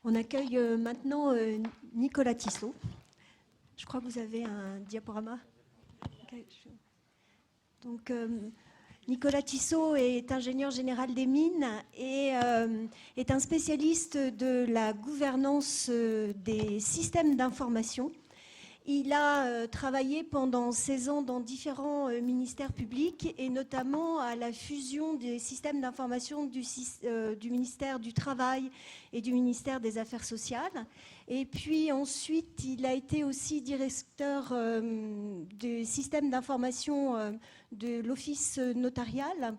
On accueille maintenant Nicolas Tissot. Je crois que vous avez un diaporama. Okay. Donc, Nicolas Tissot est ingénieur général des mines et est un spécialiste de la gouvernance des systèmes d'information. Il a travaillé pendant 16 ans dans différents ministères publics et notamment à la fusion des systèmes d'information du ministère du Travail et du ministère des Affaires sociales. Et puis ensuite, il a été aussi directeur des systèmes d'information de l'office notarial.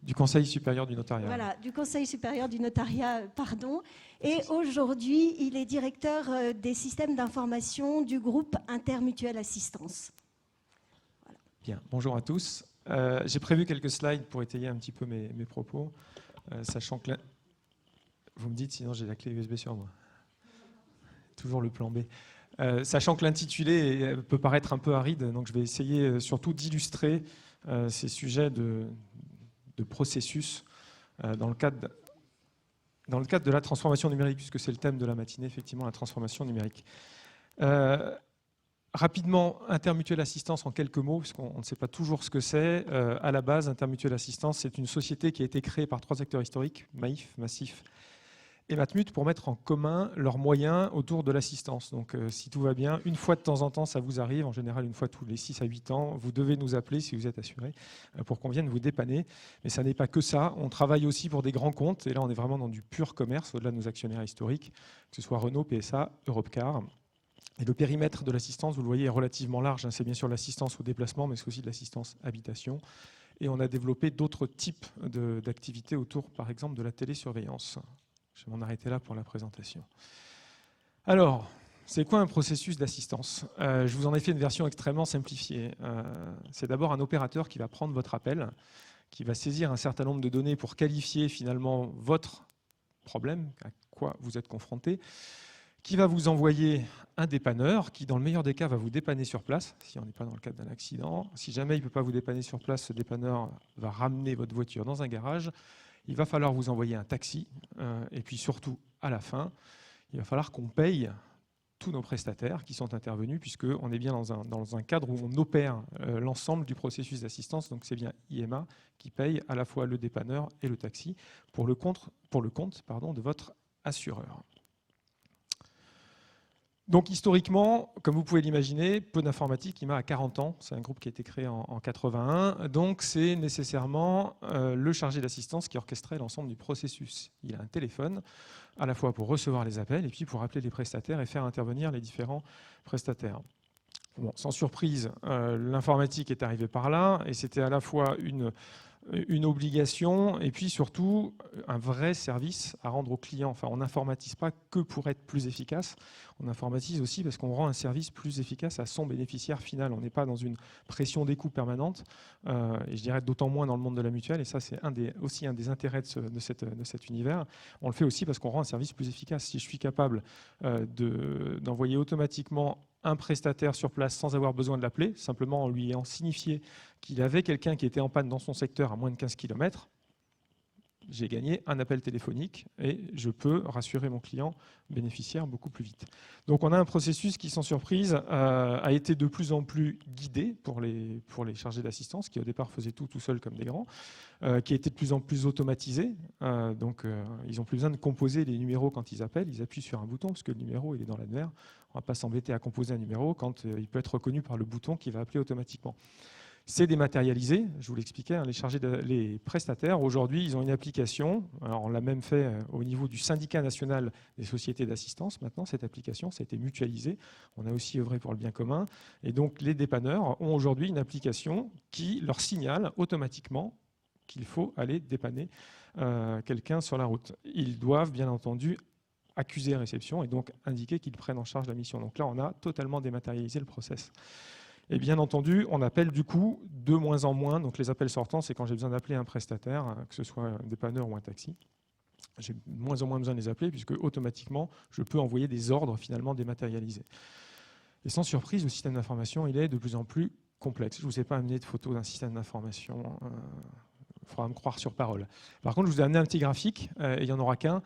Du Conseil supérieur du notariat. Voilà, du Conseil supérieur du notariat, pardon. Et aujourd'hui, il est directeur des systèmes d'information du groupe Intermutuelle Assistance. Voilà. Bien, bonjour à tous. J'ai prévu quelques slides pour étayer un petit peu mes propos, sachant que... Vous me dites, sinon j'ai la clé USB sur moi. Toujours le plan B. Sachant que l'intitulé peut paraître un peu aride, donc je vais essayer surtout d'illustrer ces sujets de processus dans le cadre de la transformation numérique, puisque c'est le thème de la matinée, effectivement, la transformation numérique. Rapidement, Intermutuelle Assistance en quelques mots, puisqu'on ne sait pas toujours ce que c'est. À la base, Intermutuelle Assistance, c'est une société qui a été créée par 3 acteurs historiques, Maïf, Massif et Matmut, pour mettre en commun leurs moyens autour de l'assistance. Donc, si tout va bien, une fois de temps en temps, ça vous arrive, en général une fois tous les 6 à 8 ans, vous devez nous appeler si vous êtes assuré, pour qu'on vienne vous dépanner. Mais ça n'est pas que ça, on travaille aussi pour des grands comptes, et là on est vraiment dans du pur commerce, au-delà de nos actionnaires historiques, que ce soit Renault, PSA, Europcar. Et le périmètre de l'assistance, vous le voyez, est relativement large. C'est bien sûr l'assistance au déplacement, mais c'est aussi de l'assistance habitation. Et on a développé d'autres types d'activités autour, par exemple, de la télésurveillance. Je vais m'en arrêter là pour la présentation. Alors, c'est quoi un processus d'assistance ? Je vous en ai fait une version extrêmement simplifiée. C'est d'abord un opérateur qui va prendre votre appel, qui va saisir un certain nombre de données pour qualifier finalement votre problème, à quoi vous êtes confronté, qui va vous envoyer un dépanneur qui, dans le meilleur des cas, va vous dépanner sur place, si on n'est pas dans le cadre d'un accident. Si jamais il ne peut pas vous dépanner sur place, ce dépanneur va ramener votre voiture dans un garage. Il va falloir vous envoyer un taxi, et puis surtout, à la fin, il va falloir qu'on paye tous nos prestataires qui sont intervenus, puisqu'on est bien dans un cadre où on opère l'ensemble du processus d'assistance. Donc c'est bien IMA qui paye à la fois le dépanneur et le taxi pour le compte de votre assureur. Donc historiquement, comme vous pouvez l'imaginer, Peu d'Informatique, IMA a 40 ans, c'est un groupe qui a été créé en 81, donc c'est nécessairement le chargé d'assistance qui orchestrait l'ensemble du processus. Il a un téléphone, à la fois pour recevoir les appels et puis pour appeler les prestataires et faire intervenir les différents prestataires. Bon, sans surprise, l'informatique est arrivée par là, et c'était à la fois une obligation et puis surtout un vrai service à rendre aux clients. Enfin, on n'informatise pas que pour être plus efficace, on informatise aussi parce qu'on rend un service plus efficace à son bénéficiaire final. On n'est pas dans une pression des coûts permanente, et je dirais d'autant moins dans le monde de la mutuelle, et ça c'est aussi un des intérêts de cet univers. On le fait aussi parce qu'on rend un service plus efficace. Si je suis capable d'envoyer automatiquement un prestataire sur place sans avoir besoin de l'appeler, simplement en lui ayant signifié qu'il avait quelqu'un qui était en panne dans son secteur à moins de 15 km, j'ai gagné un appel téléphonique et je peux rassurer mon client bénéficiaire beaucoup plus vite. Donc on a un processus qui, sans surprise, a été de plus en plus guidé pour les chargés d'assistance, qui au départ faisaient tout seuls comme des grands, qui a été de plus en plus automatisé. Donc ils n'ont plus besoin de composer les numéros quand ils appellent, ils appuient sur un bouton parce que le numéro il est dans l'annuaire. On ne va pas s'embêter à composer un numéro quand il peut être reconnu par le bouton qui va appeler automatiquement. C'est dématérialisé, je vous l'expliquais, hein, les prestataires, aujourd'hui, ils ont une application. Alors, on l'a même fait au niveau du syndicat national des sociétés d'assistance. Maintenant, cette application, ça a été mutualisé. On a aussi œuvré pour le bien commun. Et donc, les dépanneurs ont aujourd'hui une application qui leur signale automatiquement qu'il faut aller dépanner quelqu'un sur la route. Ils doivent, bien entendu, accuser réception et donc indiquer qu'ils prennent en charge la mission. Donc là, on a totalement dématérialisé le process. Et bien entendu, on appelle du coup de moins en moins. Donc les appels sortants, c'est quand j'ai besoin d'appeler un prestataire, que ce soit un dépanneur ou un taxi. J'ai de moins en moins besoin de les appeler puisque automatiquement, je peux envoyer des ordres finalement dématérialisés. Et sans surprise, le système d'information, il est de plus en plus complexe. Je ne vous ai pas amené de photos d'un système d'information Il faudra me croire sur parole. Par contre, je vous ai amené un petit graphique, et il n'y en aura qu'un,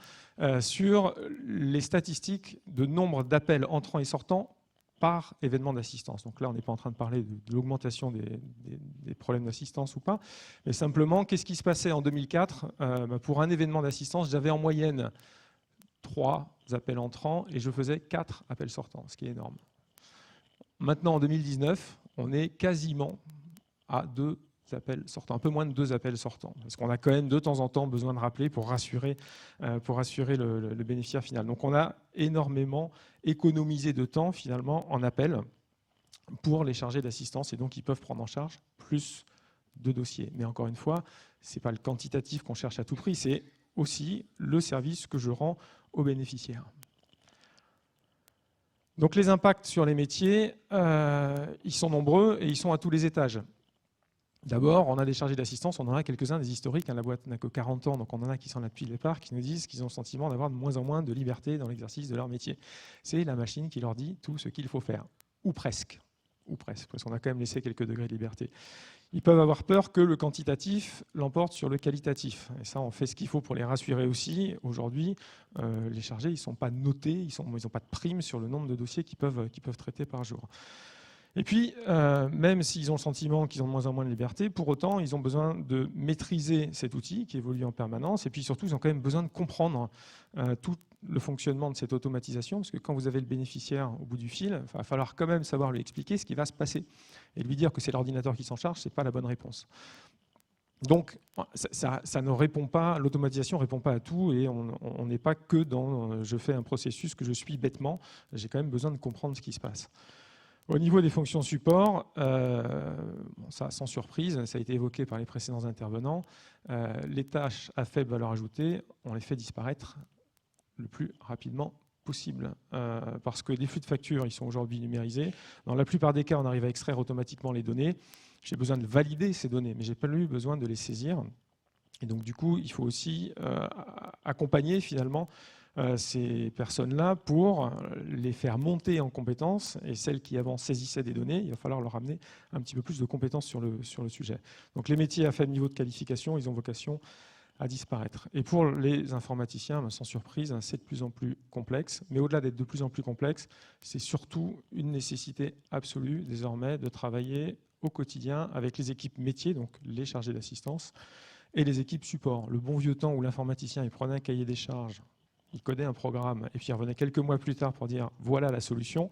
sur les statistiques de nombre d'appels entrants et sortants par événement d'assistance. Donc là, on n'est pas en train de parler de l'augmentation des problèmes d'assistance ou pas, mais simplement, qu'est-ce qui se passait en 2004 ? Pour un événement d'assistance, j'avais en moyenne 3 appels entrants et je faisais 4 appels sortants, ce qui est énorme. Maintenant, en 2019, on est quasiment à 2 appels sortants, un peu moins de 2 appels sortants, parce qu'on a quand même de temps en temps besoin de rappeler pour rassurer le bénéficiaire final. Donc on a énormément économisé de temps finalement en appel pour les chargés d'assistance, et donc ils peuvent prendre en charge plus de dossiers. Mais encore une fois, ce n'est pas le quantitatif qu'on cherche à tout prix, c'est aussi le service que je rends aux bénéficiaires. Donc les impacts sur les métiers, ils sont nombreux et ils sont à tous les étages. D'abord, on a des chargés d'assistance, on en a quelques-uns des historiques, la boîte n'a que 40 ans, donc on en a qui sont là depuis le départ, qui nous disent qu'ils ont le sentiment d'avoir de moins en moins de liberté dans l'exercice de leur métier. C'est la machine qui leur dit tout ce qu'il faut faire, ou presque, parce qu'on a quand même laissé quelques degrés de liberté. Ils peuvent avoir peur que le quantitatif l'emporte sur le qualitatif. Et ça, on fait ce qu'il faut pour les rassurer aussi. Aujourd'hui, les chargés, ils ne sont pas notés, ils n'ont pas de prime sur le nombre de dossiers qu'ils peuvent traiter par jour. Et puis, même s'ils ont le sentiment qu'ils ont de moins en moins de liberté, pour autant, ils ont besoin de maîtriser cet outil qui évolue en permanence. Et puis surtout, ils ont quand même besoin de comprendre tout le fonctionnement de cette automatisation, parce que quand vous avez le bénéficiaire au bout du fil, il va falloir quand même savoir lui expliquer ce qui va se passer. Et lui dire que c'est l'ordinateur qui s'en charge, ce n'est pas la bonne réponse. Donc, ça ne répond pas, l'automatisation ne répond pas à tout, et on n'est pas que dans je fais un processus que je suis bêtement, j'ai quand même besoin de comprendre ce qui se passe. Au niveau des fonctions support, ça sans surprise, ça a été évoqué par les précédents intervenants, les tâches à faible valeur ajoutée, on les fait disparaître le plus rapidement possible, parce que les flux de factures, ils sont aujourd'hui numérisés. Dans la plupart des cas, on arrive à extraire automatiquement les données. J'ai besoin de valider ces données, mais je n'ai pas eu besoin de les saisir. Et donc, du coup, il faut aussi accompagner finalement ces personnes-là pour les faire monter en compétences, et celles qui avant saisissaient des données, il va falloir leur amener un petit peu plus de compétences sur le sujet. Donc les métiers à faible niveau de qualification, ils ont vocation à disparaître. Et pour les informaticiens, sans surprise, c'est de plus en plus complexe, mais au-delà d'être de plus en plus complexe, c'est surtout une nécessité absolue désormais de travailler au quotidien avec les équipes métiers, donc les chargés d'assistance, et les équipes support. Le bon vieux temps où l'informaticien il prenait un cahier des charges, il codait un programme et puis il revenait quelques mois plus tard pour dire voilà la solution,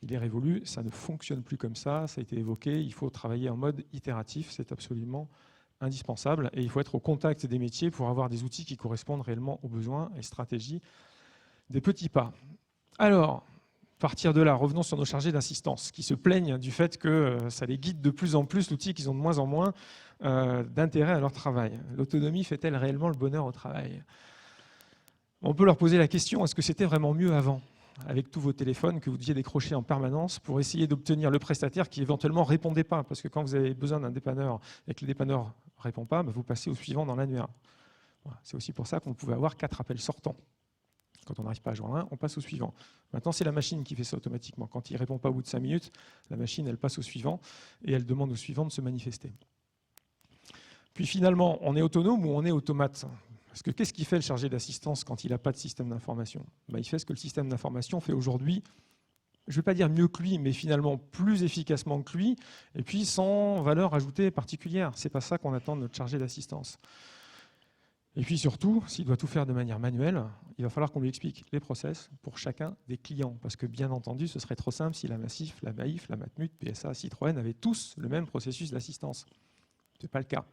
il est révolu, ça ne fonctionne plus comme ça a été évoqué, il faut travailler en mode itératif, c'est absolument indispensable et il faut être au contact des métiers pour avoir des outils qui correspondent réellement aux besoins et stratégies des petits pas. Alors, partir de là, revenons sur nos chargés d'assistance qui se plaignent du fait que ça les guide de plus en plus, l'outil qu'ils ont de moins en moins d'intérêt à leur travail. L'autonomie fait-elle réellement le bonheur au travail ? On peut leur poser la question, est-ce que c'était vraiment mieux avant, avec tous vos téléphones que vous deviez décrocher en permanence pour essayer d'obtenir le prestataire qui éventuellement ne répondait pas, parce que quand vous avez besoin d'un dépanneur et que le dépanneur ne répond pas, vous passez au suivant dans l'annuaire. Voilà. C'est aussi pour ça qu'on pouvait avoir 4 appels sortants. Quand on n'arrive pas à joindre un, on passe au suivant. Maintenant, c'est la machine qui fait ça automatiquement. Quand il ne répond pas au bout de 5 minutes, la machine, elle passe au suivant et elle demande au suivant de se manifester. Puis finalement, on est autonome ou on est automate ? Parce que qu'est-ce qu'il fait le chargé d'assistance quand il n'a pas de système d'information ? Il fait ce que le système d'information fait aujourd'hui, je ne vais pas dire mieux que lui, mais finalement plus efficacement que lui, et puis sans valeur ajoutée particulière. Ce n'est pas ça qu'on attend de notre chargé d'assistance. Et puis surtout, s'il doit tout faire de manière manuelle, il va falloir qu'on lui explique les process pour chacun des clients. Parce que bien entendu, ce serait trop simple si la Massif, la Maïf, la Matmut, PSA, Citroën avaient tous le même processus d'assistance. Ce n'est pas le cas.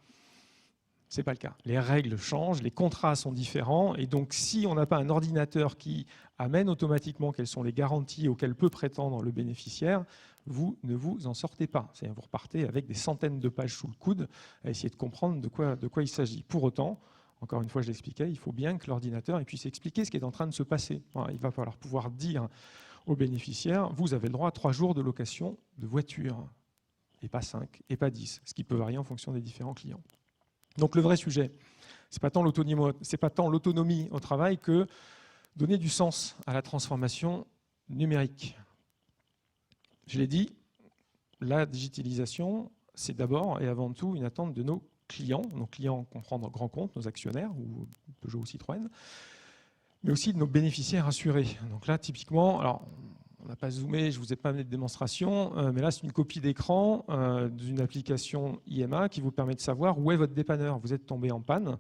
Ce n'est pas le cas. Les règles changent, les contrats sont différents, et donc si on n'a pas un ordinateur qui amène automatiquement quelles sont les garanties auxquelles peut prétendre le bénéficiaire, vous ne vous en sortez pas. C'est-à-dire vous repartez avec des centaines de pages sous le coude à essayer de comprendre de quoi il s'agit. Pour autant, encore une fois, je l'expliquais, il faut bien que l'ordinateur puisse expliquer ce qui est en train de se passer. Il va falloir pouvoir dire au bénéficiaire, vous avez le droit à 3 jours de location de voiture, et pas 5, et pas 10, ce qui peut varier en fonction des différents clients. Donc le vrai sujet, ce n'est pas tant l'autonomie au travail que donner du sens à la transformation numérique. Je l'ai dit, la digitalisation, c'est d'abord et avant tout une attente de nos clients. Nos clients comprend nos grands comptes, nos actionnaires, ou Peugeot ou Citroën, mais aussi de nos bénéficiaires assurés. Donc là, typiquement, alors, on n'a pas zoomé, je ne vous ai pas amené de démonstration, mais là, c'est une copie d'écran d'une application IMA qui vous permet de savoir où est votre dépanneur. Vous êtes tombé en panne.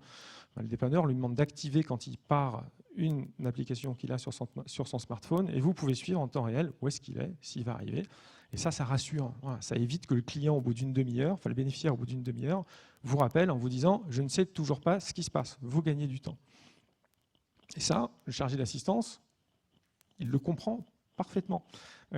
Le dépanneur lui demande d'activer quand il part une application qu'il a sur son smartphone et vous pouvez suivre en temps réel où est-ce qu'il est, s'il va arriver. Et ça rassure. Voilà, ça évite que le client, au bout d'une demi-heure, enfin le bénéficiaire, au bout d'une demi-heure, vous rappelle en vous disant « je ne sais toujours pas ce qui se passe ». Vous gagnez du temps. Et ça, le chargé d'assistance, il le comprend parfaitement,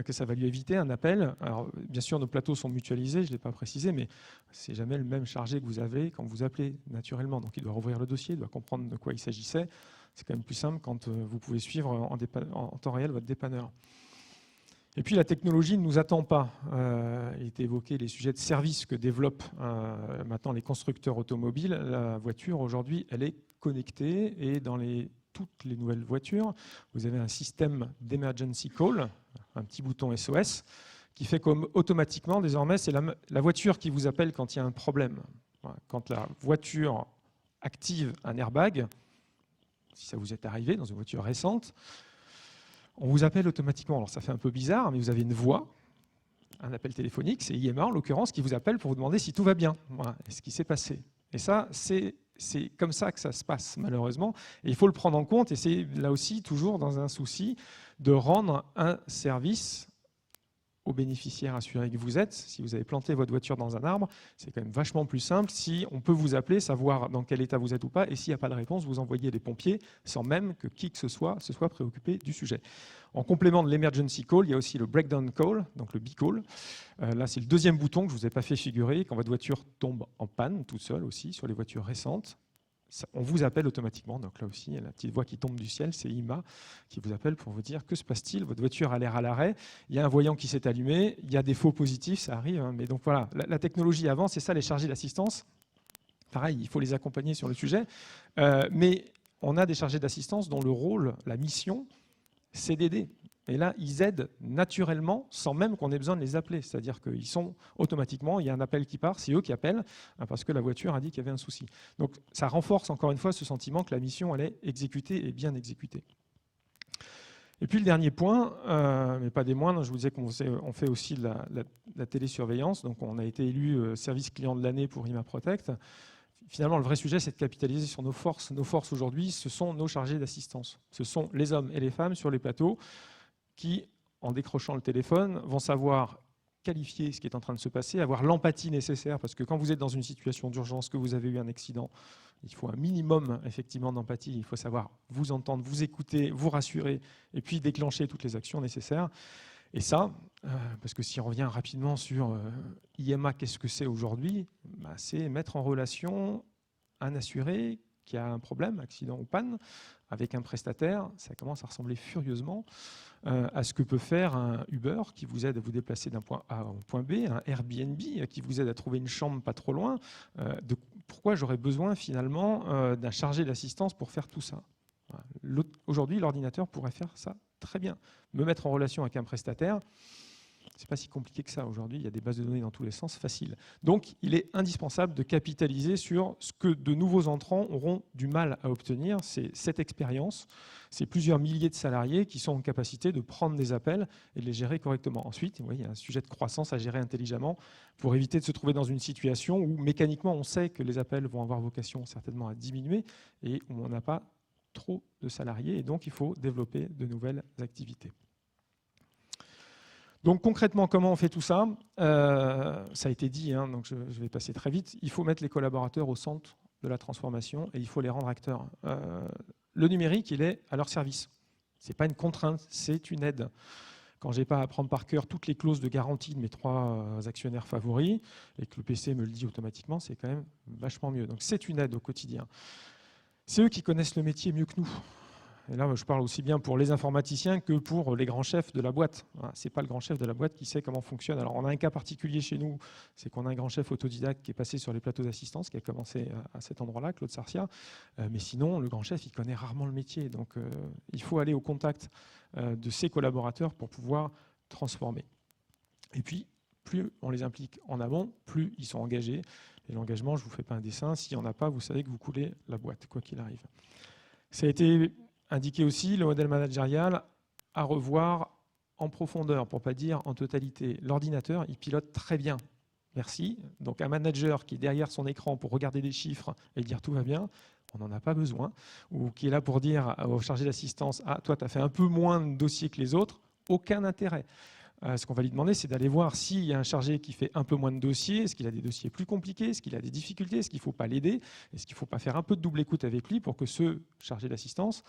que ça va lui éviter un appel. Alors, bien sûr, nos plateaux sont mutualisés, je ne l'ai pas précisé, mais ce n'est jamais le même chargé que vous avez quand vous appelez naturellement. Donc, il doit rouvrir le dossier, il doit comprendre de quoi il s'agissait. C'est quand même plus simple quand vous pouvez suivre en temps réel votre dépanneur. Et puis, la technologie ne nous attend pas. Il a été évoqué les sujets de service que développent maintenant les constructeurs automobiles. La voiture, aujourd'hui, elle est connectée et dans toutes les nouvelles voitures, vous avez un système d'emergency call, un petit bouton SOS, qui fait comme automatiquement, désormais, c'est la voiture qui vous appelle quand il y a un problème. Quand la voiture active un airbag, si ça vous est arrivé dans une voiture récente, on vous appelle automatiquement. Alors ça fait un peu bizarre, mais vous avez une voix, un appel téléphonique, c'est IMA en l'occurrence, qui vous appelle pour vous demander si tout va bien, voilà, et ce qui s'est passé. Et ça, c'est comme ça que ça se passe, malheureusement. Et il faut le prendre en compte, et c'est là aussi toujours dans un souci de rendre un service aux bénéficiaires assurés que vous êtes. Si vous avez planté votre voiture dans un arbre, c'est quand même vachement plus simple. Si on peut vous appeler, savoir dans quel état vous êtes ou pas, et s'il n'y a pas de réponse, vous envoyez les pompiers sans même que qui que ce soit se soit préoccupé du sujet. En complément de l'emergency call, il y a aussi le breakdown call, donc le B-call. Là, c'est le deuxième bouton que je ne vous ai pas fait figurer. Quand votre voiture tombe en panne, toute seule aussi, sur les voitures récentes, on vous appelle automatiquement. Donc là aussi, il y a la petite voix qui tombe du ciel, c'est IMA qui vous appelle pour vous dire que se passe-t-il. Votre voiture a l'air à l'arrêt, il y a un voyant qui s'est allumé, il y a des faux positifs, ça arrive. Hein, mais donc voilà, la technologie avance, c'est ça les chargés d'assistance. Pareil, il faut les accompagner sur le sujet. Mais on a des chargés d'assistance dont le rôle, la mission, c'est d'aider. Et là, ils aident naturellement sans même qu'on ait besoin de les appeler. C'est-à-dire qu'ils sont automatiquement, il y a un appel qui part, c'est eux qui appellent parce que la voiture a dit qu'il y avait un souci. Donc ça renforce encore une fois ce sentiment que la mission, elle est exécutée et bien exécutée. Et puis le dernier point, mais pas des moindres, je vous disais qu'on fait aussi de la télésurveillance. Donc on a été élu service client de l'année pour IMA Protect. Finalement, le vrai sujet, c'est de capitaliser sur nos forces. Nos forces aujourd'hui, ce sont nos chargés d'assistance. Ce sont les hommes et les femmes sur les plateaux qui, en décrochant le téléphone, vont savoir qualifier ce qui est en train de se passer, avoir l'empathie nécessaire, parce que quand vous êtes dans une situation d'urgence, que vous avez eu un accident, il faut un minimum effectivement d'empathie, il faut savoir vous entendre, vous écouter, vous rassurer, et puis déclencher toutes les actions nécessaires. Et ça, parce que si on revient rapidement sur IMA, qu'est-ce que c'est aujourd'hui ? C'est mettre en relation un assuré qui a un problème, accident ou panne, avec un prestataire. Ça commence à ressembler furieusement à ce que peut faire un Uber qui vous aide à vous déplacer d'un point A à un point B, un Airbnb qui vous aide à trouver une chambre pas trop loin. Pourquoi j'aurais besoin finalement d'un chargé d'assistance pour faire tout ça ? Aujourd'hui, l'ordinateur pourrait faire ça très bien. Me mettre en relation avec un prestataire, c'est pas si compliqué que ça. Aujourd'hui, il y a des bases de données dans tous les sens, facile. Donc, il est indispensable de capitaliser sur ce que de nouveaux entrants auront du mal à obtenir. C'est cette expérience, c'est plusieurs milliers de salariés qui sont en capacité de prendre des appels et de les gérer correctement. Ensuite, il y a un sujet de croissance à gérer intelligemment pour éviter de se trouver dans une situation où mécaniquement, on sait que les appels vont avoir vocation certainement à diminuer et où on n'a pas trop de salariés et donc il faut développer de nouvelles activités. Donc concrètement, comment on fait tout ça ? Ça a été dit, hein, donc je vais passer très vite. Il faut mettre les collaborateurs au centre de la transformation et il faut les rendre acteurs. Le numérique, il est à leur service. Ce n'est pas une contrainte, c'est une aide. Quand je n'ai pas à apprendre par cœur toutes les clauses de garantie de mes 3 actionnaires favoris et que le PC me le dit automatiquement, c'est quand même vachement mieux. Donc c'est une aide au quotidien. C'est eux qui connaissent le métier mieux que nous. Et là, je parle aussi bien pour les informaticiens que pour les grands chefs de la boîte. Ce n'est pas le grand chef de la boîte qui sait comment fonctionne. Alors, on a un cas particulier chez nous, c'est qu'on a un grand chef autodidacte qui est passé sur les plateaux d'assistance, qui a commencé à cet endroit-là, Claude Sarcia. Mais sinon, le grand chef, il connaît rarement le métier. Donc, il faut aller au contact de ses collaborateurs pour pouvoir transformer. Et puis, plus on les implique en amont, plus ils sont engagés. Et l'engagement, je ne vous fais pas un dessin. S'il n'y en a pas, vous savez que vous coulez la boîte, quoi qu'il arrive. Ça a été indiqué aussi, le modèle managérial à revoir en profondeur, pour ne pas dire en totalité. L'ordinateur, il pilote très bien. Merci. Donc un manager qui est derrière son écran pour regarder des chiffres et dire tout va bien, on n'en a pas besoin. Ou qui est là pour dire au chargé d'assistance, ah, toi, tu as fait un peu moins de dossiers que les autres, aucun intérêt. Ce qu'on va lui demander, c'est d'aller voir s'il y a un chargé qui fait un peu moins de dossiers, est-ce qu'il a des dossiers plus compliqués, est-ce qu'il a des difficultés, est-ce qu'il ne faut pas l'aider, est-ce qu'il ne faut pas faire un peu de double écoute avec lui pour que ce chargé d'assistance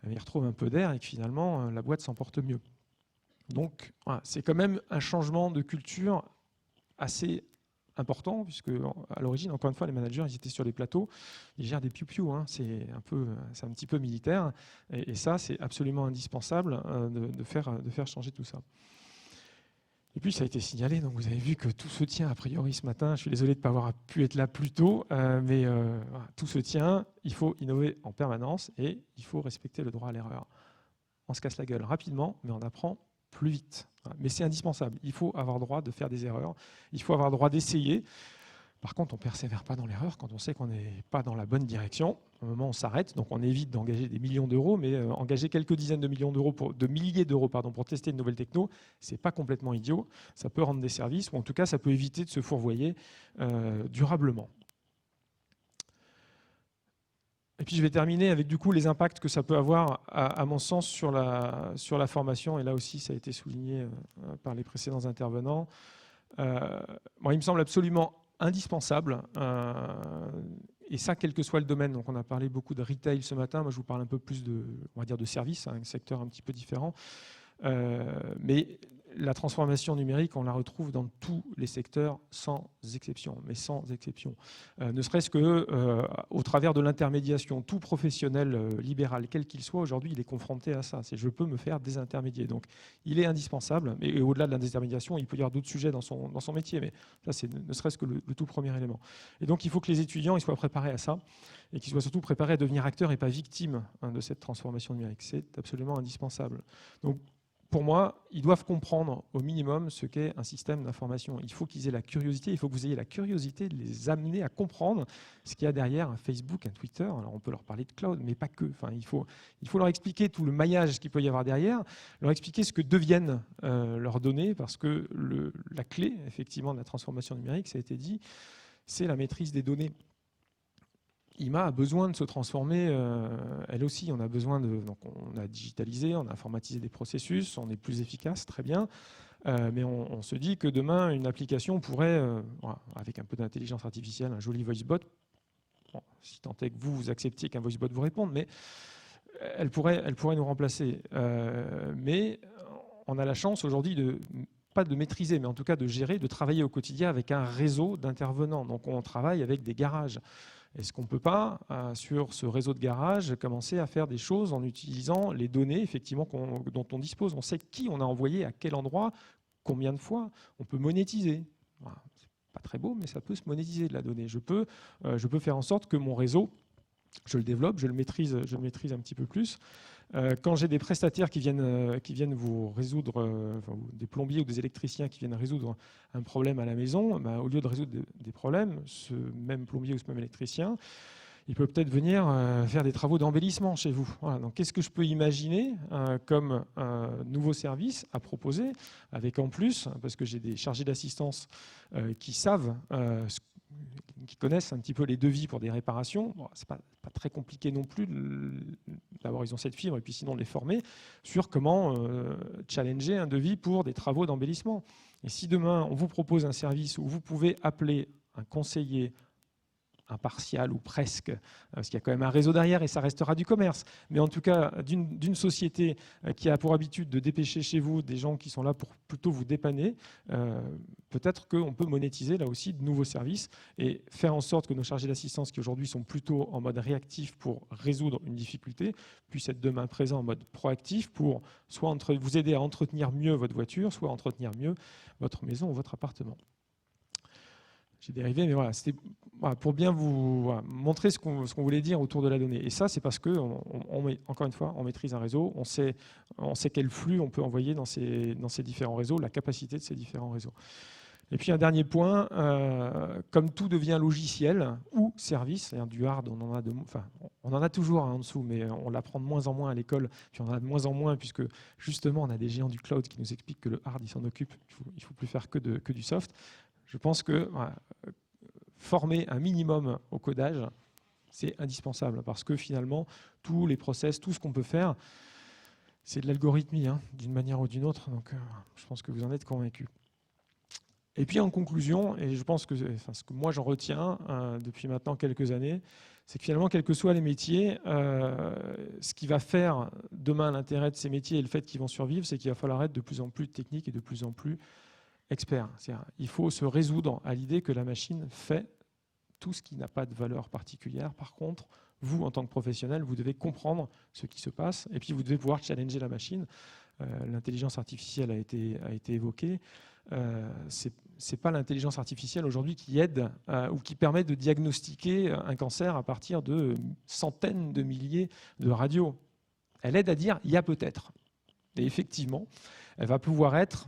il retrouve un peu d'air et que finalement la boîte s'en porte mieux. Donc voilà, c'est quand même un changement de culture assez important, puisque à l'origine, encore une fois, les managers, ils étaient sur les plateaux, ils gèrent des piou-piou, hein, c'est un petit peu militaire, et ça, c'est absolument indispensable de faire changer tout ça. Et puis, ça a été signalé, donc vous avez vu que tout se tient a priori ce matin. Je suis désolé de ne pas avoir pu être là plus tôt, mais voilà, tout se tient. Il faut innover en permanence et il faut respecter le droit à l'erreur. On se casse la gueule rapidement, mais on apprend plus vite. Mais c'est indispensable. Il faut avoir droit de faire des erreurs. Il faut avoir droit d'essayer. Par contre, on ne persévère pas dans l'erreur quand on sait qu'on n'est pas dans la bonne direction. Au moment où on s'arrête, donc on évite d'engager des millions d'euros, mais engager quelques dizaines de milliers d'euros pour tester une nouvelle techno, ce n'est pas complètement idiot. Ça peut rendre des services, ou en tout cas, ça peut éviter de se fourvoyer durablement. Et puis je vais terminer avec du coup les impacts que ça peut avoir, à mon sens, sur la formation. Et là aussi, ça a été souligné par les précédents intervenants. Bon, il me semble absolument indispensable, et ça, quel que soit le domaine. Donc, on a parlé beaucoup de retail ce matin. Moi, je vous parle un peu plus on va dire de services, un secteur un petit peu différent. Mais la transformation numérique, on la retrouve dans tous les secteurs sans exception, ne serait-ce qu'au travers de l'intermédiation. Tout professionnel libéral, quel qu'il soit, aujourd'hui, il est confronté à ça. C'est je peux me faire désintermédier. Donc, il est indispensable. Et au-delà de l'intermédiation, il peut y avoir d'autres sujets dans son métier, mais ça, c'est ne serait-ce que le tout premier élément. Et donc, il faut que les étudiants ils soient préparés à ça et qu'ils soient surtout préparés à devenir acteurs et pas victimes de cette transformation numérique. C'est absolument indispensable. Donc, pour moi, ils doivent comprendre au minimum ce qu'est un système d'information. Il faut qu'ils aient la curiosité, il faut que vous ayez la curiosité de les amener à comprendre ce qu'il y a derrière un Facebook, un Twitter. Alors on peut leur parler de cloud, mais pas que. Enfin, il faut leur expliquer tout le maillage qu'il peut y avoir derrière, leur expliquer ce que deviennent leurs données, parce que la clé, effectivement, de la transformation numérique, ça a été dit, c'est la maîtrise des données. IMA a besoin de se transformer, elle aussi. On a besoin donc on a digitalisé, on a informatisé des processus, on est plus efficace, très bien. Mais on se dit que demain, une application pourrait, voilà, avec un peu d'intelligence artificielle, un joli voicebot, bon, si tant est que vous acceptiez qu'un voicebot vous réponde, mais elle pourrait nous remplacer. Mais on a la chance aujourd'hui pas de maîtriser, mais en tout cas de gérer, de travailler au quotidien avec un réseau d'intervenants. Donc on travaille avec des garages. Est-ce qu'on ne peut pas, sur ce réseau de garages, commencer à faire des choses en utilisant les données effectivement, dont on dispose? On sait qui on a envoyé, à quel endroit, combien de fois. On peut monétiser. Voilà. C'est pas très beau, mais ça peut se monétiser de la donnée. Je peux faire en sorte que mon réseau, je le développe, je le maîtrise un petit peu plus. Quand j'ai des prestataires qui viennent vous résoudre, des plombiers ou des électriciens qui viennent résoudre un problème à la maison, au lieu de résoudre des problèmes, ce même plombier ou ce même électricien, il peut peut-être venir faire des travaux d'embellissement chez vous. Voilà. Donc, qu'est-ce que je peux imaginer comme nouveau service à proposer, avec en plus, parce que j'ai des chargés d'assistance qui savent qui connaissent un petit peu les devis pour des réparations. Bon, ce n'est pas très compliqué non plus. D'abord, ils ont cette fibre, et puis sinon, les former sur comment challenger un devis pour des travaux d'embellissement. Et si demain, on vous propose un service où vous pouvez appeler un conseiller impartial ou presque, parce qu'il y a quand même un réseau derrière et ça restera du commerce, mais en tout cas d'une société qui a pour habitude de dépêcher chez vous des gens qui sont là pour plutôt vous dépanner, peut-être qu'on peut monétiser là aussi de nouveaux services et faire en sorte que nos chargés d'assistance qui aujourd'hui sont plutôt en mode réactif pour résoudre une difficulté, puissent être demain présents en mode proactif pour soit vous aider à entretenir mieux votre voiture, soit à entretenir mieux votre maison ou votre appartement. J'ai dérivé, mais voilà, c'était pour bien vous montrer ce qu'on voulait dire autour de la donnée. Et ça, c'est parce que, encore une fois, on maîtrise un réseau, on sait quel flux on peut envoyer dans ces différents réseaux, la capacité de ces différents réseaux. Et puis un dernier point, comme tout devient logiciel ou service, c'est-à-dire du hard, on en a toujours en dessous, mais on l'apprend de moins en moins à l'école, puis on en a de moins en moins puisque justement on a des géants du cloud qui nous expliquent que le hard il s'en occupe, il faut plus faire que du soft. Je pense que former un minimum au codage, c'est indispensable parce que finalement tous les process, tout ce qu'on peut faire, c'est de l'algorithmie d'une manière ou d'une autre. Donc je pense que vous en êtes convaincus. Et puis en conclusion, et je pense que ce que moi j'en retiens depuis maintenant quelques années, c'est que finalement, quels que soient les métiers, ce qui va faire demain l'intérêt de ces métiers et le fait qu'ils vont survivre, c'est qu'il va falloir être de plus en plus technique et de plus en plus expert. Il faut se résoudre à l'idée que la machine fait tout ce qui n'a pas de valeur particulière. Par contre, vous, en tant que professionnel, vous devez comprendre ce qui se passe et puis vous devez pouvoir challenger la machine. L'intelligence artificielle a été évoquée. C'est pas l'intelligence artificielle aujourd'hui qui aide ou qui permet de diagnostiquer un cancer à partir de centaines de milliers de radios. Elle aide à dire il y a peut-être. Et effectivement, elle va pouvoir être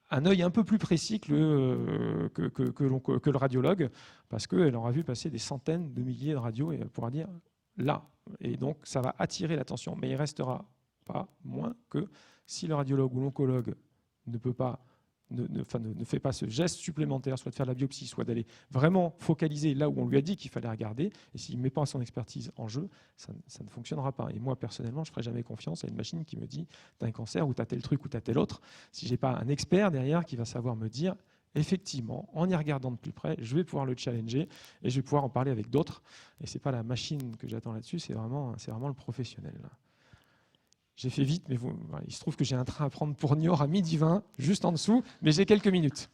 un œil un peu plus précis que le radiologue, parce qu'elle aura vu passer des centaines de milliers de radios et elle pourra dire là. Et donc ça va attirer l'attention, mais il restera pas moins que si le radiologue ou l'oncologue ne fait pas ce geste supplémentaire, soit de faire la biopsie, soit d'aller vraiment focaliser là où on lui a dit qu'il fallait regarder, et s'il ne met pas son expertise en jeu, ça ne fonctionnera pas. Et moi, personnellement, je ne ferai jamais confiance à une machine qui me dit « tu as un cancer, ou tu as tel truc, ou tu as tel autre », si je n'ai pas un expert derrière qui va savoir me dire « effectivement, en y regardant de plus près, je vais pouvoir le challenger, et je vais pouvoir en parler avec d'autres ». Et ce n'est pas la machine que j'attends là-dessus, c'est vraiment le professionnel. J'ai fait vite, mais il se trouve que j'ai un train à prendre pour Niort à 12h20, juste en dessous, mais j'ai quelques minutes.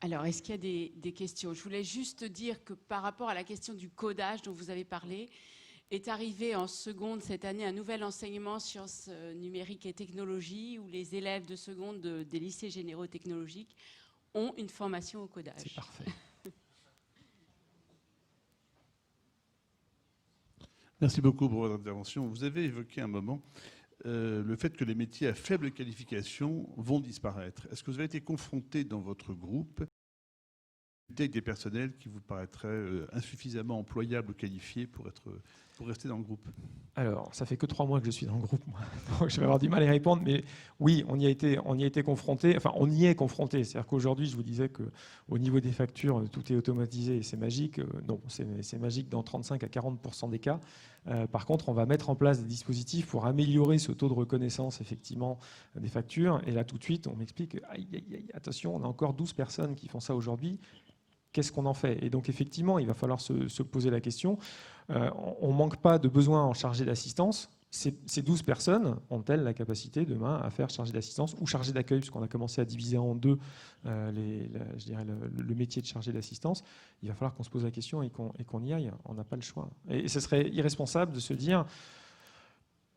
Alors, est-ce qu'il y a des questions? Je voulais juste dire que par rapport à la question du codage dont vous avez parlé, est arrivé en seconde cette année un nouvel enseignement sciences numériques et technologies où les élèves de seconde des lycées généraux technologiques ont une formation au codage. C'est parfait. Merci beaucoup pour votre intervention. Vous avez évoqué un moment le fait que les métiers à faible qualification vont disparaître. Est-ce que vous avez été confronté dans votre groupe avec des personnels qui vous paraîtraient insuffisamment employables ou qualifiés pour rester dans le groupe? Alors, ça fait que 3 mois que je suis dans le groupe, moi. Donc je vais avoir du mal à y répondre, mais oui, on y a été confronté. Enfin, on y est confronté. C'est-à-dire qu'aujourd'hui, je vous disais qu'au niveau des factures, tout est automatisé et c'est magique. Non, c'est magique dans 35 à 40% des cas. Par contre, on va mettre en place des dispositifs pour améliorer ce taux de reconnaissance, effectivement, des factures. Et là, tout de suite, on m'explique, attention, on a encore 12 personnes qui font ça aujourd'hui. Qu'est-ce qu'on en fait? Et donc, effectivement, il va falloir se poser la question. On ne manque pas de besoins en chargé d'assistance. Ces 12 personnes ont-elles la capacité demain à faire chargé d'assistance ou chargé d'accueil, puisqu'on a commencé à diviser en deux je dirais le métier de chargé d'assistance. Il va falloir qu'on se pose la question et qu'on y aille. On n'a pas le choix. Et ce serait irresponsable de se dire...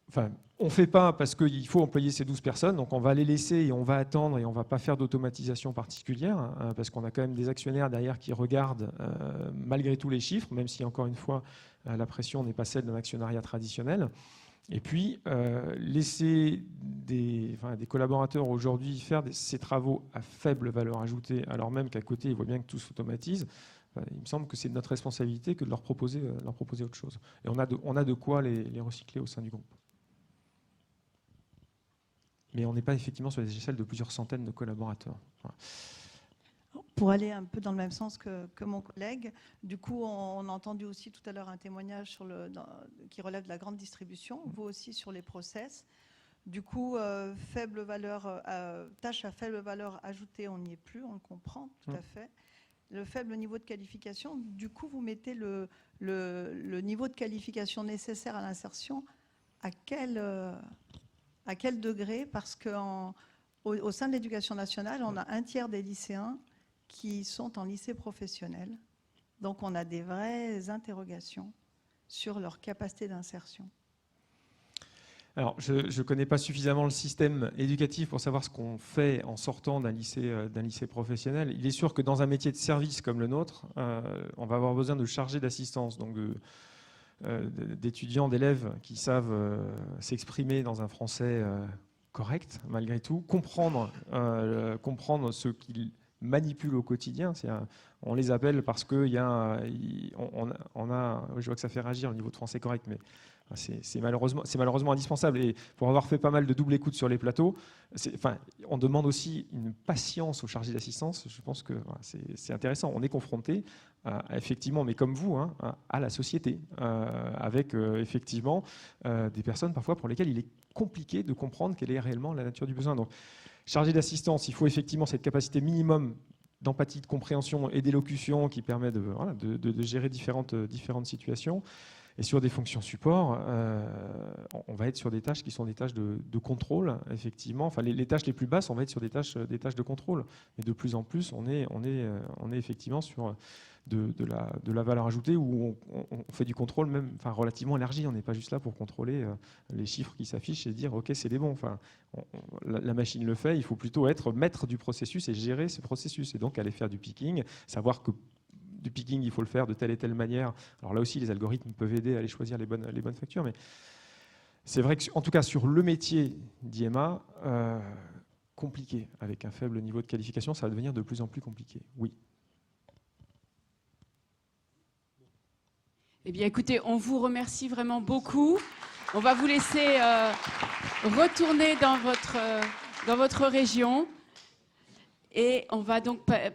Enfin, on ne fait pas parce qu'il faut employer ces 12 personnes, donc on va les laisser et on va attendre et on ne va pas faire d'automatisation particulière, parce qu'on a quand même des actionnaires derrière qui regardent malgré tous les chiffres, même si, encore une fois, la pression n'est pas celle d'un actionnariat traditionnel. Et puis, laisser des collaborateurs aujourd'hui faire ces travaux à faible valeur ajoutée, alors même qu'à côté, ils voient bien que tout s'automatise, il me semble que c'est notre responsabilité que de leur proposer autre chose. Et on a de quoi les recycler au sein du groupe. Mais on n'est pas effectivement sur des échelles de plusieurs centaines de collaborateurs. Voilà. Pour aller un peu dans le même sens que mon collègue, du coup, on a entendu aussi tout à l'heure un témoignage qui relève de la grande distribution, vous aussi sur les process. Du coup, tâche à faible valeur ajoutée, on n'y est plus, on le comprend tout à fait. Le faible niveau de qualification, du coup, vous mettez le niveau de qualification nécessaire à l'insertion à quel degré? Parce qu'au sein de l'éducation nationale, on a un tiers des lycéens qui sont en lycée professionnel. Donc, on a des vraies interrogations sur leur capacité d'insertion. Alors, je ne connais pas suffisamment le système éducatif pour savoir ce qu'on fait en sortant d'un lycée professionnel. Il est sûr que dans un métier de service comme le nôtre, on va avoir besoin de chargés d'assistance, donc d'étudiants, d'élèves qui savent s'exprimer dans un français correct, malgré tout, comprendre ce qu'ils manipulent au quotidien. On les appelle parce que je vois que ça fait réagir au niveau de français correct, mais c'est malheureusement indispensable. Et pour avoir fait pas mal de double écoute sur les plateaux, on demande aussi une patience aux chargés d'assistance. Je pense que c'est intéressant. On est confronté, effectivement, mais comme vous, hein, à la société, avec effectivement des personnes parfois pour lesquelles il est compliqué de comprendre quelle est réellement la nature du besoin. Donc, chargé d'assistance, il faut effectivement cette capacité minimum d'empathie, de compréhension et d'élocution qui permet de gérer différentes situations. Et sur des fonctions support, on va être sur des tâches qui sont des tâches de contrôle, effectivement. Enfin, les tâches les plus basses, on va être sur des tâches de contrôle. Et de plus en plus, on est effectivement sur de la valeur ajoutée où on fait du contrôle même relativement élargi. On n'est pas juste là pour contrôler les chiffres qui s'affichent et dire « ok, c'est les bons ». Enfin, la machine le fait, il faut plutôt être maître du processus et gérer ce processus. Et donc aller faire du picking, savoir que du picking, il faut le faire de telle et telle manière. Alors là aussi, les algorithmes peuvent aider à aller choisir les bonnes factures. Mais c'est vrai qu'en tout cas, sur le métier d'IMA, compliqué. Avec un faible niveau de qualification, ça va devenir de plus en plus compliqué. Oui. Eh bien, écoutez, on vous remercie vraiment beaucoup. On va vous laisser retourner dans votre région. Et on va donc